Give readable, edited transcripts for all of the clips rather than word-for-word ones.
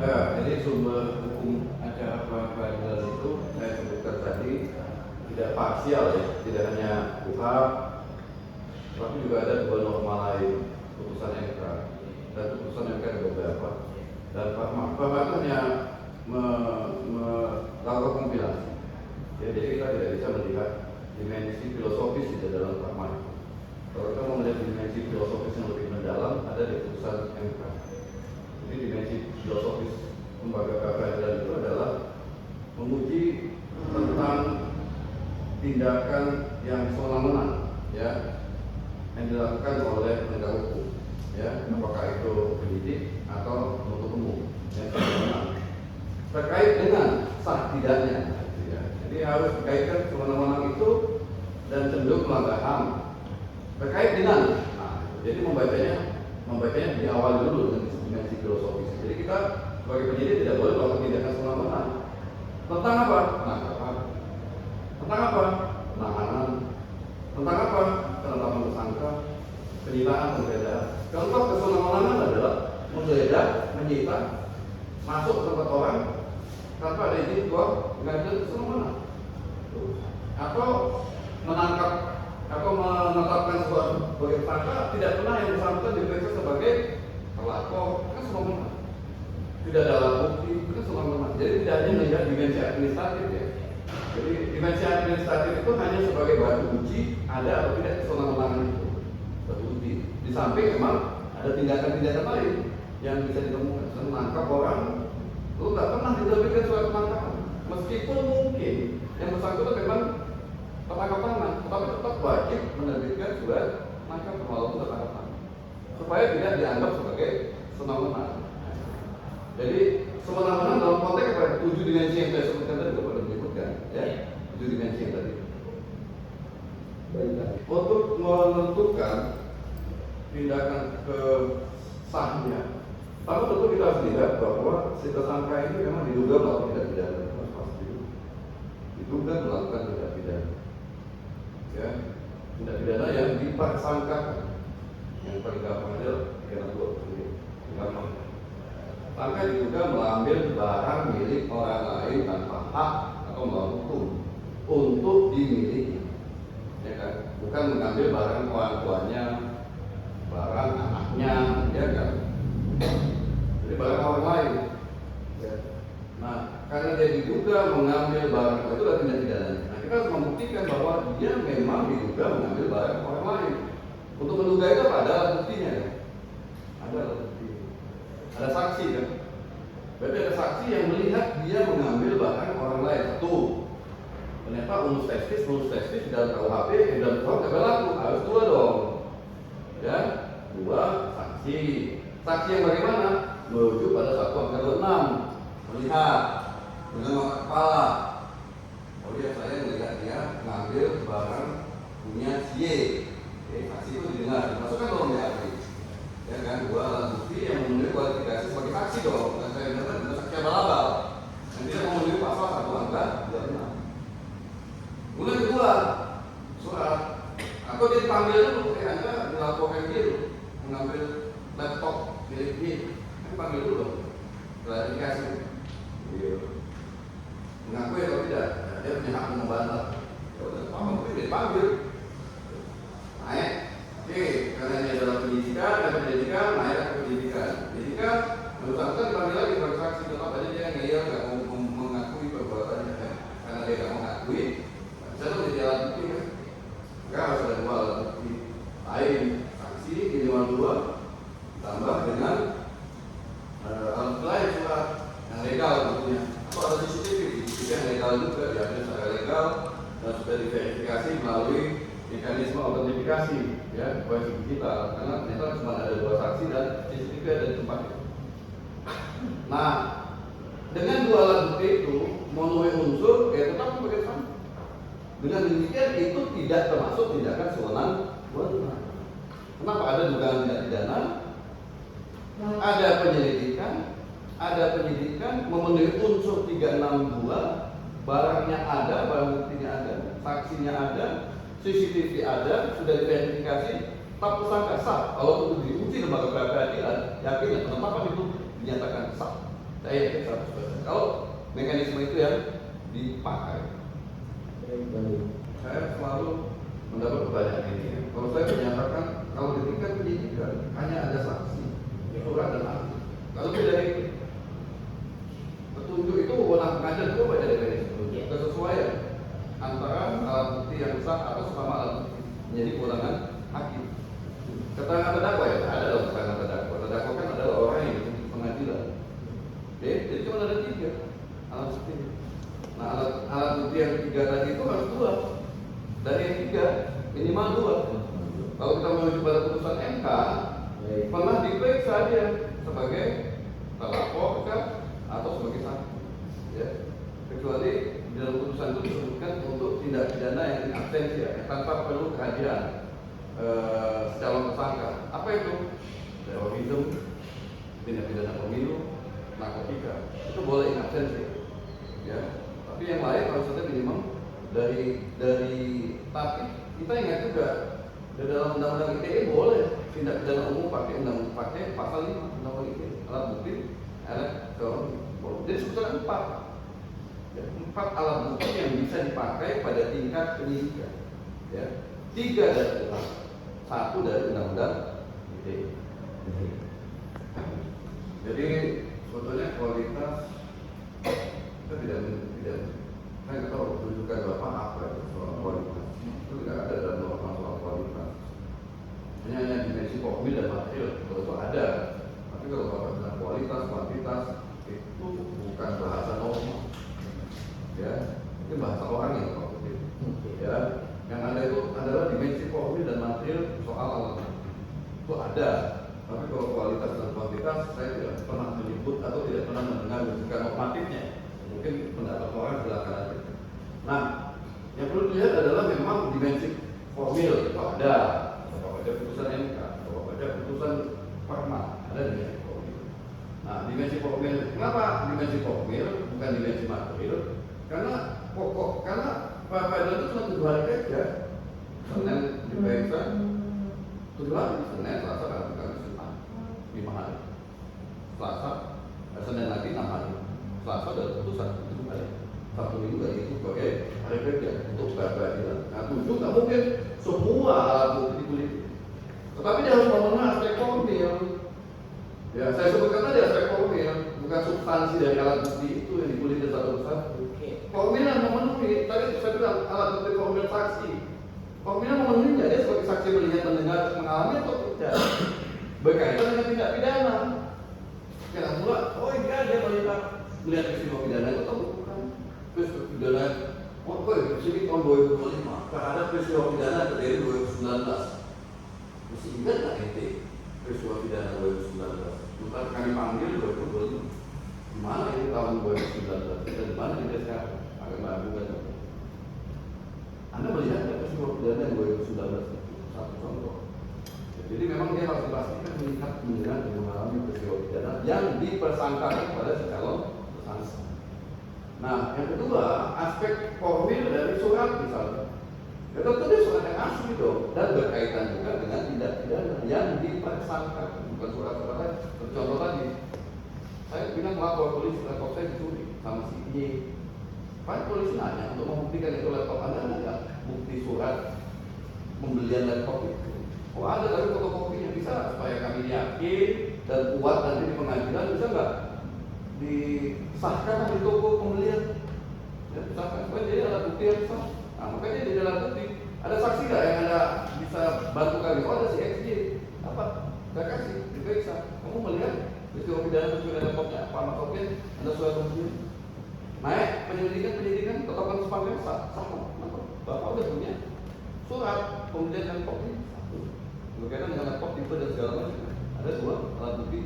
Ya, jadi sumber hukum acara peradilan itu saya sebutkan tadi tidak parsial ya, tidak hanya KUHP, tapi juga ada dua norma lain, putusan MK dan putusan MK ada beberapa. Dan Pak itu hanya melakukan kompilasi. Ya, jadi kita tidak bisa melihat dimensi filosofis di dalam Pak. Kalau kita mau melihat dimensi filosofis yang lebih mendalam, ada di putusan MK. Jadi dimensi filosofis lembaga peradilan itu adalah menguji tentang tindakan yang sewenang-wenang, ya, yang dilakukan oleh penegak hukum, ya, apakah itu penyidik atau penuntut umum, yang sewenang-wenang terkait dengan sah tidaknya, ya. Jadi harus dikaitkan sewenang-wenang itu dan cenderung melanggar HAM terkait dengan, jadi membacanya di awal dulu dengan dimensi filosofis. Jadi kita sebagai penyidik tidak boleh melakukan tindakan sewenang-wenang. Tentang apa? Penangkapan. Tentang apa? Penahanan. Tentang apa? Penetapan tersangka, penyitaan, penggeledahan. Contoh kesewenang-wenangan adalah menggeledah, menyita, masuk ke tempat orang tanpa ada izin keluar, nggak ada kesewenang-wenang. Atau menangkap atau menetapkan sebagai tersangka tidak pernah yang bersangkutan diperiksa sebagai pelapor, kan sewenang-wenang. Tidak ada alat bukti, kan sewenang-wenang. Jadi tidak hanya melihat dimensi administratif ya. Jadi dimensi administratif itu hanya sebagai batu uji ada atau tidak kesewenang-wenangan itu. Batu uji. Di samping memang ada tindakan-tindakan lain yang bisa ditemukan. Misalnya menangkap orang, lu nggak pernah diterbitkan surat penangkapan. Meskipun mungkin yang bersangkutan memang tertangkap tangan, tetapi tetap wajib menerbitkan surat penangkapan walaupun tertangkap tangan, supaya tidak dianggap sebagai sewenang-wenang. Jadi sewenang-wenang dalam konteks apa? 7 dimensi yang saya sebutkan tadi sudah pernah disebutkan, ya, 7 dimensi yang tadi. Untuk menentukan tindakan kesahnya, pertama tentu kita harus lihat bahwa si tersangka ini memang diduga melakukan tindak pidana, pasti diduga melakukan tindak pidana, ya, tindak pidana yang dipersangkakan, yang paling gampang adalah pidana dua, gampang. Maka diduga mengambil barang milik orang lain tanpa hak atau melawan hukum untuk dimiliki, ya kan? Bukan mengambil barang orang tuanya, barang anaknya, ya kan? Jadi barang orang lain. Ya. Nah, karena dia diduga mengambil barang itu adalah tindak pidana. Nah, kita harus membuktikan bahwa dia memang diduga mengambil barang orang lain. Untuk menduga itu ada alat buktinya, ya? Ada alat bukti. Ada saksi kan? Berarti ada saksi yang melihat dia mengambil barang orang lain. Satu, ternyata unus testis di dalam KUHP, di dalam KUHP tidak berlaku, harus dua dong. Ya, dua saksi. Saksi yang bagaimana? Merujuk pada 1 angka 26, melihat dengan mata kepala. Oh ya, saya melihat dia mengambil barang punya si Y. Saksi itu didengar, dimasukkan dalam BAP. Ya kan, dua alat bukti yang memenuhi kualifikasi sebagai saksi dong. Dan saya dengar dengan saksi abal-abal yang tidak memenuhi pasal 1 angka 26. Kemudian kedua, surat. Atau dia dipanggil dulu, Anda dilaporkan dia dulu mengambil laptop milik dia. Kan panggil dulu dong, klarifikasi. Mengakui atau tidak? Nah, dia punya hak membantah. Ya udah, mungkin dia dipanggil. Naik. Oke, karena ini adalah penyidikan dan penyidikan, naik ke penyidikan. Penyidikan, bersangkutan dipanggil lagi sebagai saksi, tetap aja dia ngeyel nggak mau mengakui perbuatannya, kan? Karena dia nggak mengakui, bisa tuh jadi alat bukti kan? Maka harus ada dua alat bukti lain, saksi minimal 2, tambah dengan alat lain surat yang legal tentunya. Atau ada CCTV yang legal juga, diambil secara legal dan sudah diverifikasi melalui mekanisme autentifikasi, ya, forensik digital. Karena ternyata cuma ada 2 saksi dan CCTV ada di tempat itu. Nah, dengan 2 alat bukti itu memenuhi unsur, ya tetap sebagai tersangka. Dengan demikian itu tidak termasuk tindakan sewenang-wenang. Kenapa? Ada dugaan tindak pidana, ada penyelidikan memenuhi unsur 362, barangnya ada, barang buktinya ada, saksinya ada, CCTV ada, sudah diverifikasi, tetap tersangka sah. Kalau itu diuji lembaga peradilan, yakin penetapan itu dinyatakan sah. Saya yakin 100%. Kalau mekanisme itu yang dipakai. Saya selalu mendapat pertanyaan ini ya. Kalau saya menyatakan kalau di tingkat penyidikan hanya ada saksi, surat dan ahli. Kalau tidak itu, petunjuk itu wewenang pengadilan, coba dari mekanisme kesesuaian antara alat bukti yang sah atau sesama alat bukti menjadi kewenangan hakim. Keterangan terdakwa ya ada dalam keterangan terdakwa. Terdakwa kan adalah orang yang dituntut pengadilan. Oke, jadi cuma ada 3 alat bukti. Nah, alat bukti yang 3 tadi itu harus 2. Dari yang 3 minimal 2. Kalau kita menuju pada putusan MK, pernah diperiksa dia sebagai terlapor atau sebagai saksi. Ya. Kecuali dalam putusan itu disebutkan untuk tindak pidana yang in absentia, tanpa perlu kehadiran calon tersangka. Apa itu? Terorisme, tindak pidana pemilu, narkotika. Itu boleh in absentia. Ya. Tapi yang lain harus ada minimum dari tapi kita ingat juga di dalam undang-undang ITE boleh tindak pidana umum pakai pasal 5 undang-undang ITE alat bukti elektronik. Jadi sebetulnya 4 alat bukti yang bisa dipakai pada tingkat penyidikan. Ya. 3 dari itu, 1 dari undang-undang ITE. Jadi sebetulnya kualitas kita tidak saya nggak tahu rujukan Bapak apa itu soal kualitas. Itu tidak ada dalam norma soal kualitas. Hanya dimensi formil dan material kalau ada. Tapi kalau Bapak bilang kualitas, kuantitas itu bukan bahasa norma. Ya, itu bahasa orang yang Bapak itu. Ya, yang ada itu adalah dimensi formil dan material soal alat. Itu ada. Tapi kalau kualitas dan kuantitas saya tidak pernah menyebut atau tidak pernah mendengar rujukan normatifnya. Mungkin pendapat orang silakan aja. Nah, yang perlu dilihat adalah memang dimensi formil itu ada. Bapak baca putusan MK, Bapak baca putusan Parma, ada dimensi formil. Nah, dimensi formil, kenapa dimensi formil bukan dimensi material? Karena peradilan itu cuma 7 hari kerja. Senin diperiksa, 7 hari, Senin, Selasa, Rabu, Kamis, Jumat, 5 hari. Selasa, Senin lagi 6 hari. Selasa ada putusan 7 hari. Sabtu Minggu itu sebagai hari kerja untuk peradilan. Nah, 7 nggak mungkin semua alat bukti dikulik. Tetapi dia harus memenuhi aspek formil. Ya, saya sebutkan tadi aspek formil, bukan substansi dari alat bukti itu yang dikulik dari satu persatu. Formil yang memenuhi. Tadi saya bilang alat bukti formil saksi. Formil yang memenuhi dia sebagai saksi melihat, mendengar, mengalami atau tidak. Berkaitan dengan tindak pidana. Jangan pula, oh iya dia melihat peristiwa pidana itu atau bukan? Peristiwa pidana, sini tahun 2005 terhadap peristiwa pidana terjadi 2019. Masih ingat nggak ente peristiwa pidana 2019? Bukan kami panggil 2025. Di mana ini tahun 2019? Kita di mana kita sekarang? Agak meragukan. Anda melihat peristiwa pidana yang 2019 satu contoh. Jadi memang dia harus dipastikan melihat, mendengar, dan mengalami peristiwa pidana yang dipersangkakan pada si calon tersangka. Nah, yang kedua, aspek formil dari surat misalnya. Ya tentu dia surat yang asli dong, dan berkaitan juga dengan tindak pidana yang dipersangkakan, bukan surat-surat lain. Contoh tadi, saya bilang melapor polisi laptop saya dicuri sama si Y. Pak polisi nanya untuk membuktikan itu laptop Anda ada bukti surat pembelian laptop itu. Oh ada, tapi fotokopinya bisa supaya kami yakin dan kuat nanti di pengadilan, bisa nggak disahkan di toko pembelian? Ya, disahkan supaya jadi alat bukti yang sah. Nah, makanya di dalam bukti ada saksi nggak yang ada bisa bantu kami? Oh ada si XJ, apa? Saya kasih, diperiksa. Kamu melihat peristiwa pidana sesuai laptopnya apa? Laptopnya ada surat pembelian. Naik penyelidikan tetapkan sebagai sah. Bapak udah punya surat pembelian laptop ini. Berkaitan dengan laptop tipe dan segala macam. Ada 2 alat bukti.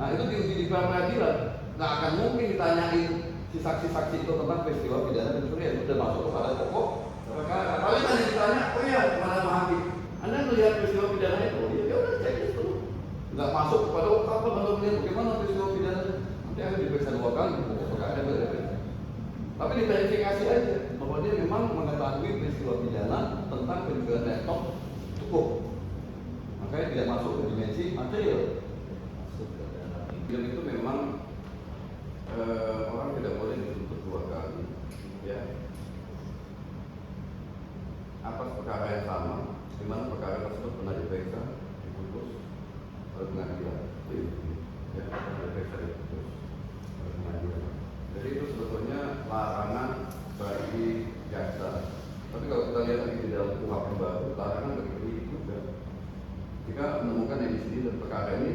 Nah itu diuji di pengadilan. Nggak akan mungkin ditanyain si saksi-saksi itu tentang peristiwa pidana pencurian. Itu sudah masuk kepada pokok perkara. Paling hanya ditanya, oh ya kepada hakim, Anda melihat peristiwa pidana itu? Ya udah cek itu. Nggak masuk kepada apa Anda melihat bagaimana peristiwa pidana. Nanti akan diperiksa 2 kali di pokok perkara berbeda. Tapi diverifikasi aja bahwa dia memang mengetahui peristiwa pidana tentang pencurian laptop cukup. Makanya tidak masuk ke dimensi material. Film itu memang ketika menemukan yang di sini dan perkara ini,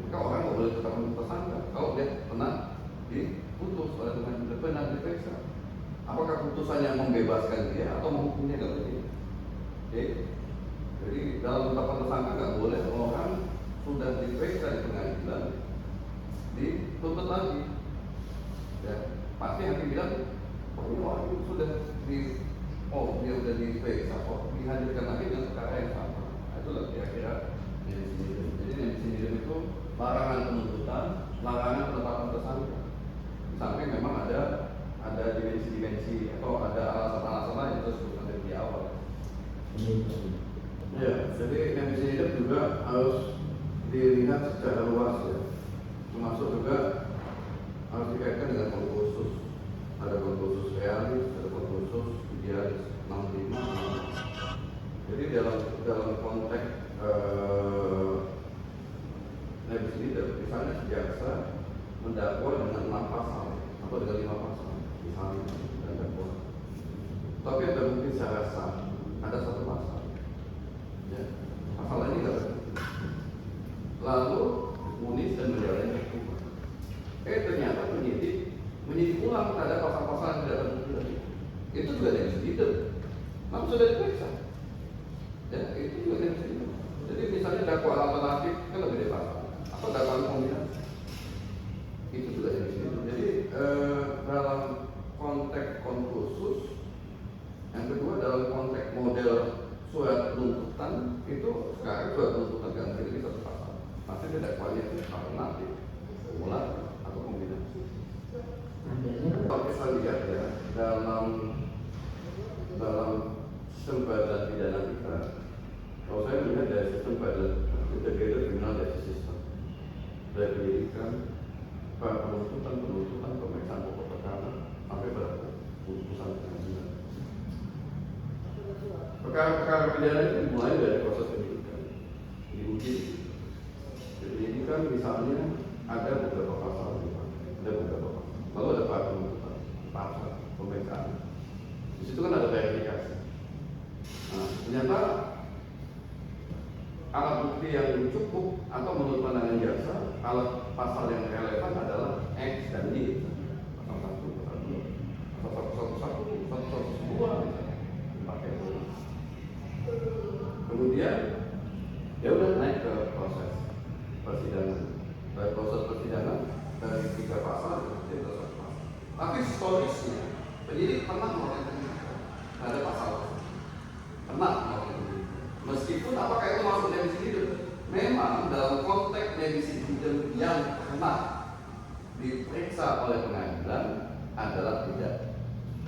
maka orang nggak boleh tetapkan tersangka kalau dia pernah diputus oleh pengadilan, pernah diperiksa. Apakah putusannya membebaskan dia atau menghukumnya nggak boleh? Oke. Jadi dalam penetapan tersangka nggak boleh orang sudah diperiksa di pengadilan dituntut lagi. Ya, pasti hakim bilang, oh ini orang itu sudah dia sudah diperiksa kok dihadirkan lagi dengan perkara yang sama. Nah, itulah kira-kira yang di sini. Jadi yang di sini itu larangan penuntutan, larangan penetapan tersangka. Sampai memang ada dimensi-dimensi atau ada alasan-alasan lain yang disebutkan dari awal. Ya, jadi yang di sini juga harus dilihat secara luas ya, termasuk juga harus dikaitkan dengan konsep. Ada konsep realis, ada konsep idealis, 65. Jadi dalam konteks di sini misalnya jaksa mendakwa dengan 6 pasal atau dengan 5 pasal misalnya dan dakwa. Tapi yang terbukti secara sah ada 1 pasal. Ya, pasal ini nggak terbukti. Lalu munis dan menjalani hukuman. Ternyata penyidik ulang ada pasal-pasal yang tidak terbukti lagi. Itu juga ada yang sedikit. Namun sudah diperiksa. Ya, itu juga ada yang sedikit. Jadi misalnya dakwaan alternatif kan lebih dari pasal. Atau dakwaan kombinasi. Itu juga ada yang sedikit. Jadi dalam konteks konkursus, yang kedua dalam konteks model surat tuntutan itu sekarang surat tuntutan kan jadi 1 pasal. Pasti ada dakwaannya itu alternatif, kumulatif atau kombinasi. Kalau kita lihat ya dalam sistem peradilan pidana kita, kalau saya melihat dari sistem peradilan integrated criminal justice system, dari penyidikan, penuntutan, pemeriksaan pokok perkara sampai pada putusan pengadilan. Perkara-perkara pidana itu dimulai dari proses penyidikan, diuji. Penyidikan misalnya ada beberapa pasal, lalu ada penuntutan, pasal pemeriksaan. Di situ kan ada verifikasi. Nah, ternyata alat bukti yang cukup atau menurut pandangan jaksa, alat pasal yang relevan adalah X dan Y, pasal 1, pasal 2, pasal 111, pasal 112 dipakai. Kemudian ya udah naik ke proses persidangan. Dari proses persidangan dari 3 pasal ke 1 pasal. Tapi historisnya penyidik pernah melakukan penyidikan. Ada pasal pernah melakukan penyidikan. Meskipun apakah itu masuk dari sini? Memang dalam konteks medisi hidup yang pernah diperiksa oleh pengadilan adalah tidak.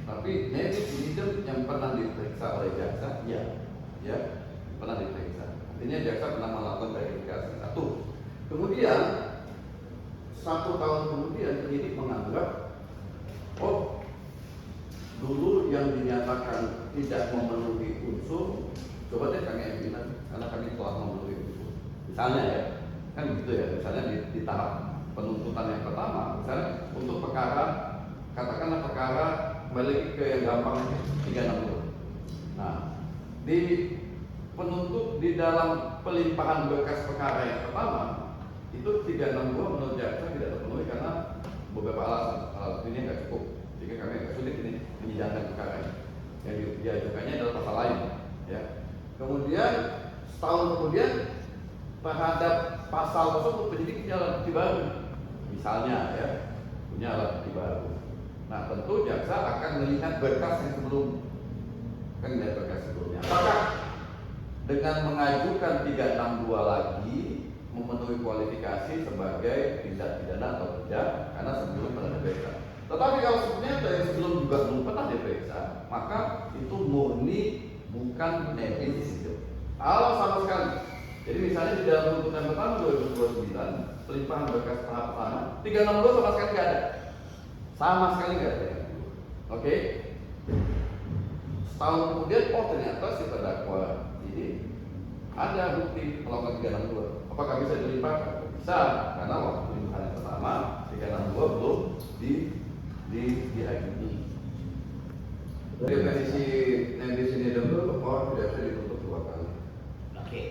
Tapi medisi hidup yang pernah diperiksa oleh jaksa, ya pernah diperiksa. Artinya jaksa pernah melakukan verifikasi. 1. Kemudian 1 tahun kemudian penyidik menganggap, oh dulu yang dinyatakan tidak memenuhi unsur, coba deh kami bilang karena kami telah memenuhi unsur. Misalnya ya, kan begitu ya. Misalnya di tahap penuntutan yang pertama, misalnya untuk perkara, katakanlah perkara balik ke yang gampang 360. Nah, di penuntut di dalam pelimpahan berkas perkara yang pertama itu 362 menurut jaksa tidak terpenuhi karena beberapa alasan. Alasan ini nggak cukup, sehingga kami agak sulit ini menyidangkan perkara ini. Yang diajukannya adalah pasal lain, ya. Kemudian setahun kemudian terhadap pasal tersebut penyidik punya alat bukti baru, misalnya ya, punya alat bukti baru. Nah tentu jaksa akan melihat berkas yang sebelum, kan melihat berkas sebelumnya. Apakah dengan mengajukan 362 lagi memenuhi kualifikasi sebagai tindak pidana atau tidak, karena sebelum pernah diperiksa. Tetapi kalau sebelumnya dari sebelum juga belum pernah diperiksa, maka itu murni bukan negligence. Kalau sama sekali, jadi misalnya di dalam tuntutan pertama 2029 pelimpahan berkas tahap pertama 362 sama sekali nggak ada, sama sekali nggak ada. Oke. Setahun kemudian, oh ternyata si terdakwa ini ada bukti melakukan 362. Apakah bisa dilimpahkan? Bisa, karena waktu pelimpahan yang pertama 362 belum diajukan. Definisi negligence dulu, orang tidak bisa dituntut 2 kali. Oke,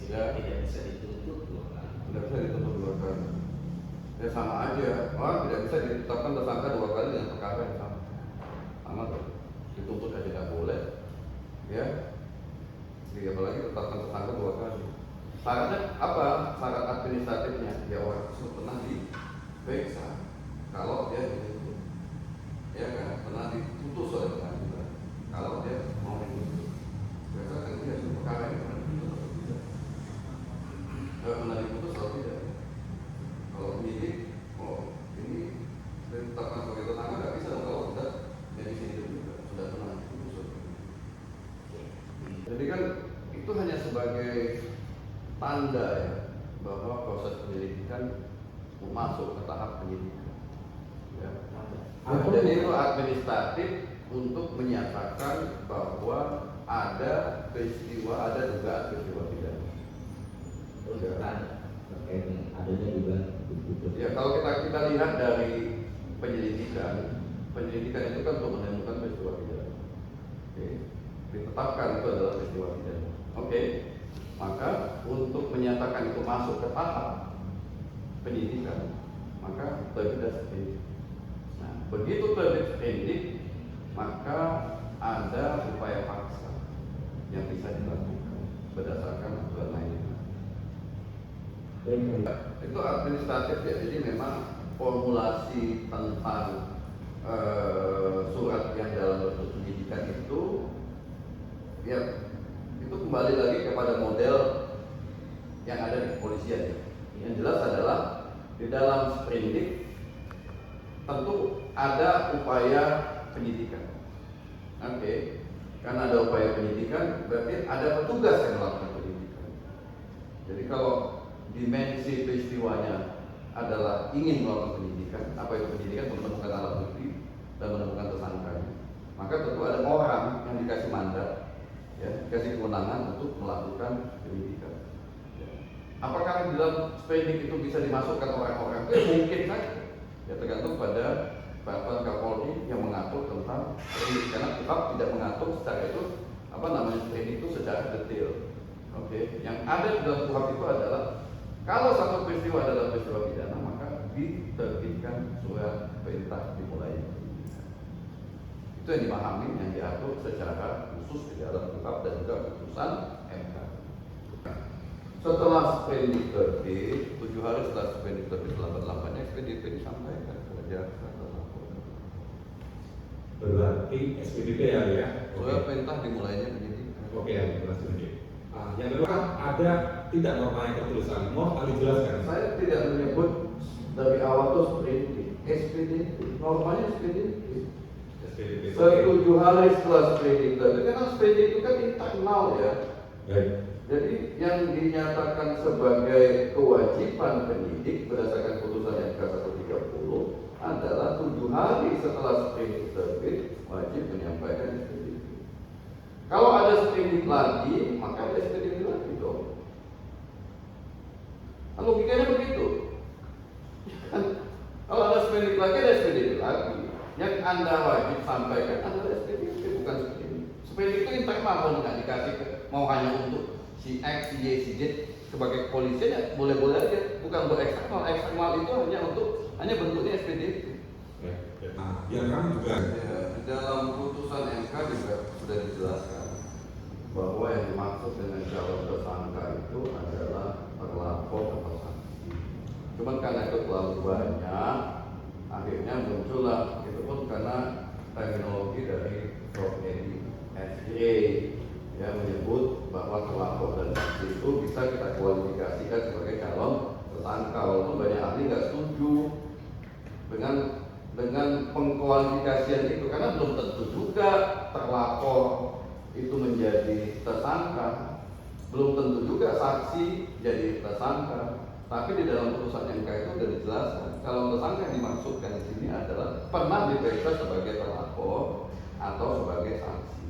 sehingga tidak bisa Ya sama aja, orang tidak bisa ditetapkan tersangka 2 kali dengan perkara yang sama. Sama tuh, dituntut aja nggak boleh, ya. Jadi apalagi tetapkan tersangka 2 kali. Syaratnya apa? Syarat administratifnya, ya orang tersebut pernah diperiksa. Kalau dia dituntut, ya kan, pernah diputus oleh pengadilan. Kalau dia mau dituntut, berdasarkan dia itu perkara yang pernah dituntut atau tidak. Kalau pernah diputus atau tidak. Kalau penyidik, oh ini ditetapkan sebagai tersangka nggak bisa dong kalau sudah jadi hidup juga sudah pernah diputus. Jadi kan itu hanya sebagai tanda ya bahwa proses penyelidikan masuk ke tahap penyidikan. Ya. Jadi itu administratif untuk menyatakan bahwa ada peristiwa, ada dugaan peristiwa pidana. Adanya juga. Ya kalau kita lihat dari penyelidikan itu kan untuk menemukan peristiwa pidana. Oke. Ditetapkan itu adalah peristiwa pidana. Oke. Maka untuk menyatakan itu masuk ke tahap penyidikan, maka terbit sprindik. Nah, begitu terbit sprindik, maka ada upaya paksa yang bisa dilakukan berdasarkan aturan lainnya. Itu administratif ya, jadi memang formulasi tentang surat yang dalam bentuk penyidikan itu ya itu kembali lagi kepada model yang ada di kepolisian. Yang jelas adalah di dalam sprindik tentu ada upaya penyidikan. Oke. Karena ada upaya penyidikan berarti ada petugas yang melakukan penyidikan. Jadi kalau dimensi peristiwanya adalah ingin melakukan penyidikan, apa itu penyidikan? Menemukan alat bukti dan menemukan tersangkanya. Maka tentu ada orang yang dikasih mandat, ya, dikasih kewenangan untuk melakukan penyidikan. Ya. Apakah di dalam sprindik itu bisa dimasukkan orang-orang? Itu mungkin saja. Ya tergantung pada peraturan Kapolri yang mengatur tentang sprindik. Karena tetap tidak mengatur secara itu sprindik itu secara detail. Oke. Yang ada di dalam KUHP itu adalah kalau satu peristiwa adalah peristiwa pidana, maka diterbitkan surat perintah dimulai penyidikan. Itu yang dipahami, yang diatur secara khusus di dalam KUHP dan juga putusan MK. Setelah sprindik terbit, 7 hari setelah sprindik terbit, lambat-lambatnya SPDP disampaikan ke jaksa. Berarti SPDP ya? Surat perintah dimulainya penyidikan. Oke, ya, SPDP. Yang kedua ada tidak normanya ketulisan, mau kali jelaskan. Saya tidak menyebut dari awal itu sprindik, SPDP, normanya SPDP. 7 hari setelah sprindik terbit, karena sprindik itu kan internal ya. Baik. Jadi yang dinyatakan sebagai kewajiban penyidik berdasarkan putusan MK 130 adalah 7 hari setelah sprindik terbit wajib menyampaikan SPDP. Kalau ada sprindik lagi, maka ada SPDP lagi dong. Logikanya begitu. Kalau ada sprindik lagi, ada SPDP lagi. Yang Anda wajib sampaikan adalah SPDP, bukan sprindik. Sprindik itu internal, nggak dikasih mau hanya untuk si X, si Y, si Z sebagai kepolisian ya boleh-boleh aja, bukan untuk eksternal. Eksternal itu hanya bentuknya SPDP. Yang kami juga ya, di dalam putusan MK juga sudah dijelaskan bahwa yang dimaksud dengan calon tersangka itu adalah terlapor atau saksi. Cuman karena itu terlalu banyak, akhirnya muncullah itu pun karena terminologi dari Prof. Edi SJ yang menyebut bahwa terlapor dan saksi itu bisa kita kualifikasikan sebagai calon tersangka. Walaupun banyak ahli nggak setuju dengan pengkualifikasian itu karena belum tentu juga terlapor itu menjadi tersangka, belum tentu juga saksi jadi tersangka. Tapi di dalam putusan MK itu sudah dijelaskan kalau tersangka yang dimaksudkan di sini adalah pernah diperiksa sebagai terlapor atau sebagai saksi.